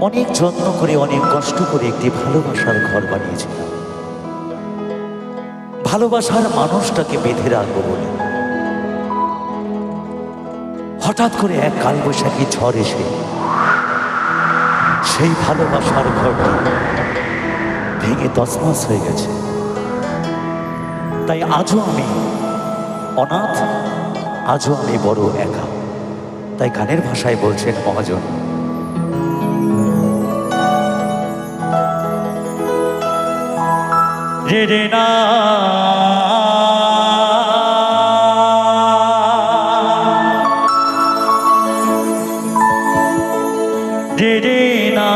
অনেক যত্ন করে অনেক কষ্ট করে একটি ভালোবাসার ঘর বানিয়েছিলাম। ভালোবাসার মানুষটাকে বেঁধে রাখবো বলে হঠাৎ করে এক কালবৈশাখী ঝড় এসে সেই ভালোবাসার ঘরটি ভেঙে তছনছ হয়ে গেছে। তাই আজও আমি অনাথ, আজও আমি বড় একা। তাই গানের ভাষায় বলছেন মহাজন, রে রে না রে রে না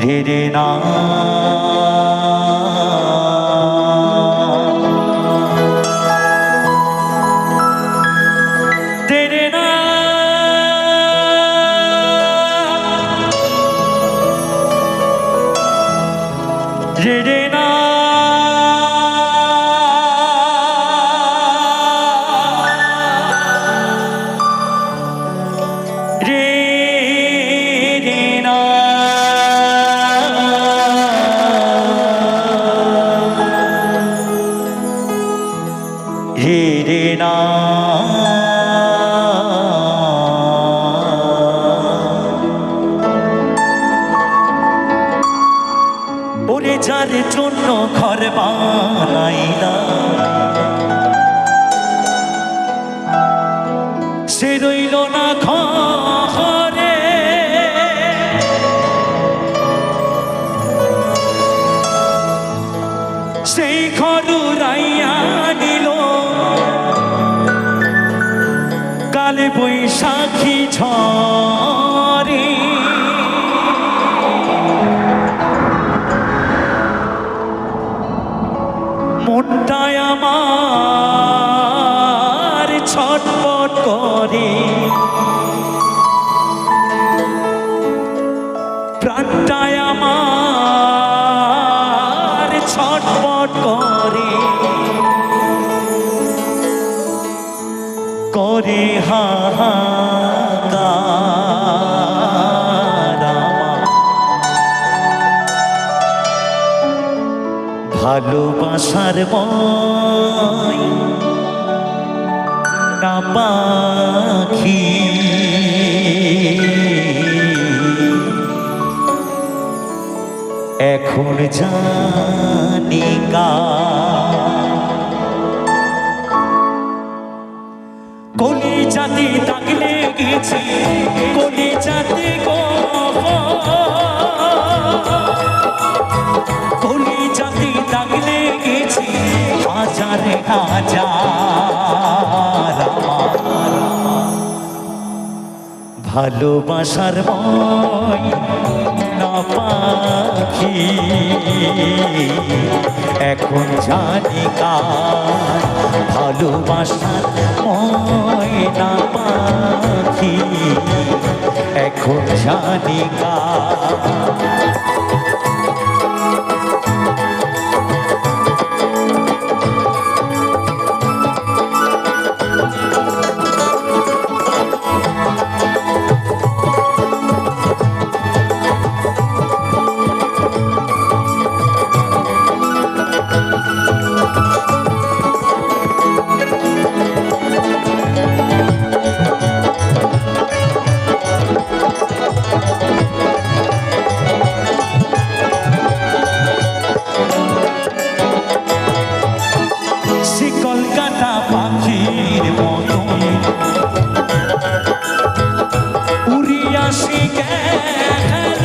রে রে না রে রে না রে রে না রে রে না ওরে যার জন্য ঘর বানাইলাম সে রইল না ঘরে, সেই ঘর উড়াইয়া নিল কালে বৈশাখী ঝড়ে। মনটায় আমার ছটফট করে, প্রাণটায় আমার ছটফট করে, করে হাহাকার আমার ভালোবাসার মই না পাখি। এখন জানি কলি জাতি দাগ লেগেছে, কলি জাতি গো কলি জাতি দাগ লেগেছে হাজার হাজার ভালোবাসার মই না পাখি। এখন জানি কার ভালোবাসার মই না পাখি, এখন জানি কার। পাখির মতন উড়িয়া সে গেল,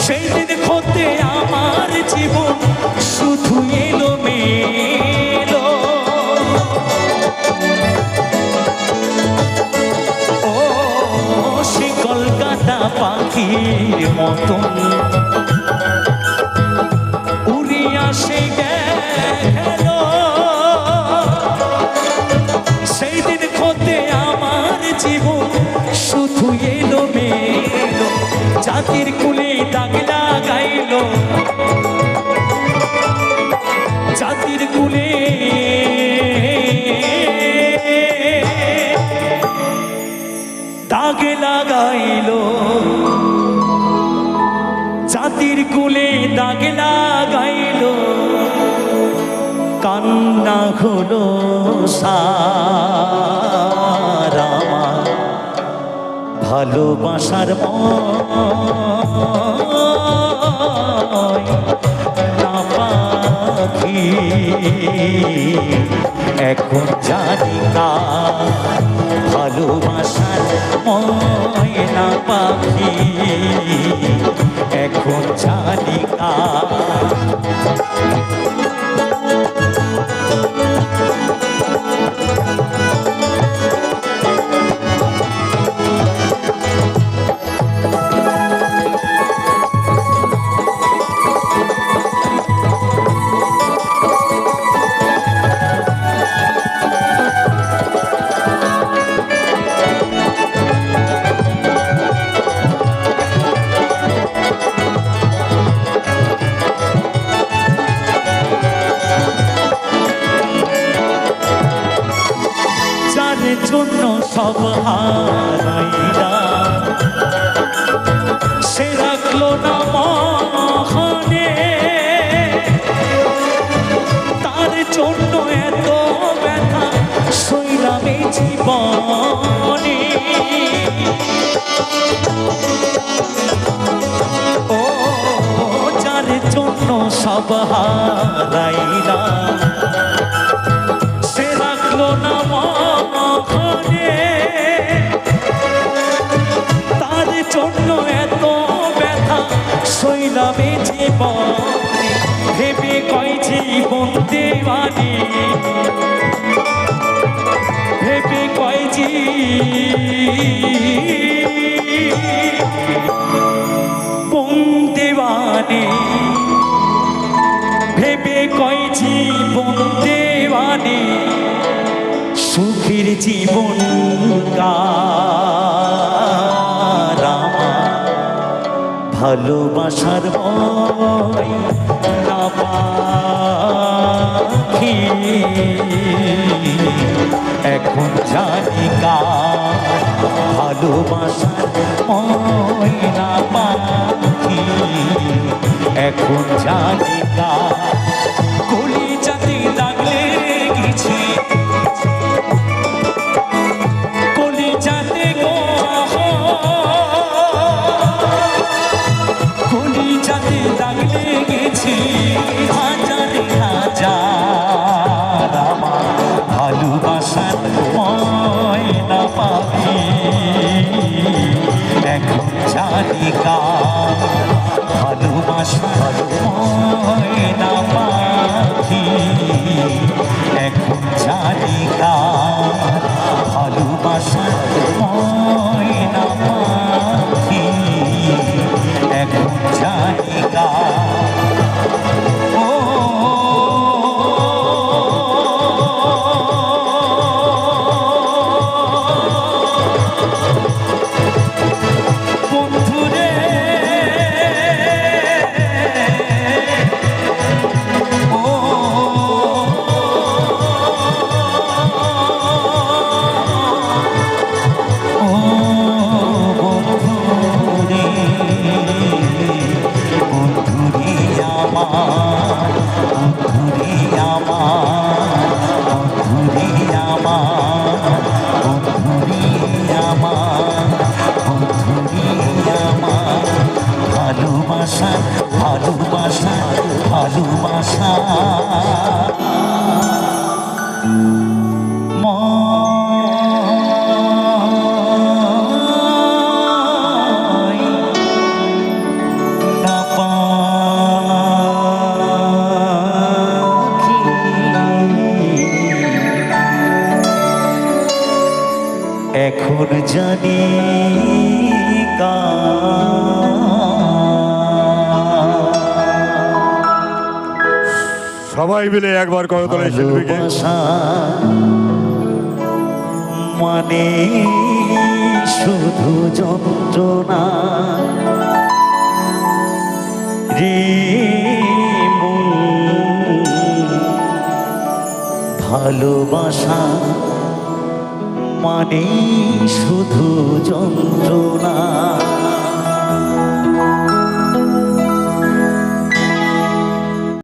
সেই দিন হতে আমার জীবন শুধু এলো মেলো। ও সে কলকাতা পাখির মতন উড়িয়া সে গেল, সেই দিন হতে আমার জীবন শুধু এলো মেলো। জাতির কুলে দাগ লাগাইল, জাতির কুলে হলো সার আমার ভালোবাসার ময়না পাখি এখন জানি কার ভালোবাসার ময়না পাখি এখন জানি কার জন্য সব হারাইলা সে রাখলো না মহানে তার জন্য এত ব্যথা সইলাম এই জীবনে ও যার জন্য সব হারাইলা সে রাখলো না তার জন্য এত ব্যথা সইলামে জীবনে ভেবে কয় জীবন দেওয়ানি ভেবে কয় জীবন দেওয়ানি ভেবে কয় জীবন দেওয়ানি সুখের জীবন ভালোবাসার ময়না পাখি এখন জানি কার ভালোবাসার ময়না পাখি এখন জানি কার কলিজাতে দাগ লেগেছে কলিজাতে গো কলিজাতে দাগ লেগেছে হাজার হাজার আমার ভালোবাসার ময়না পাখি এখন জানি কার ভালোবাসার ময়না পাখি এখন জানি কার ভালোবাসার ময়না পাখি এখন জানি কার ভালোবাসা ভালোবাসা ভালোবাসা ময়না পাখি এখন জানি সবাই মিলে একবার করতলে শিল্পীকে মানে শুধু যন্ত্রণা রে ভালোবাসা মানে শুধু যন্ত্রণা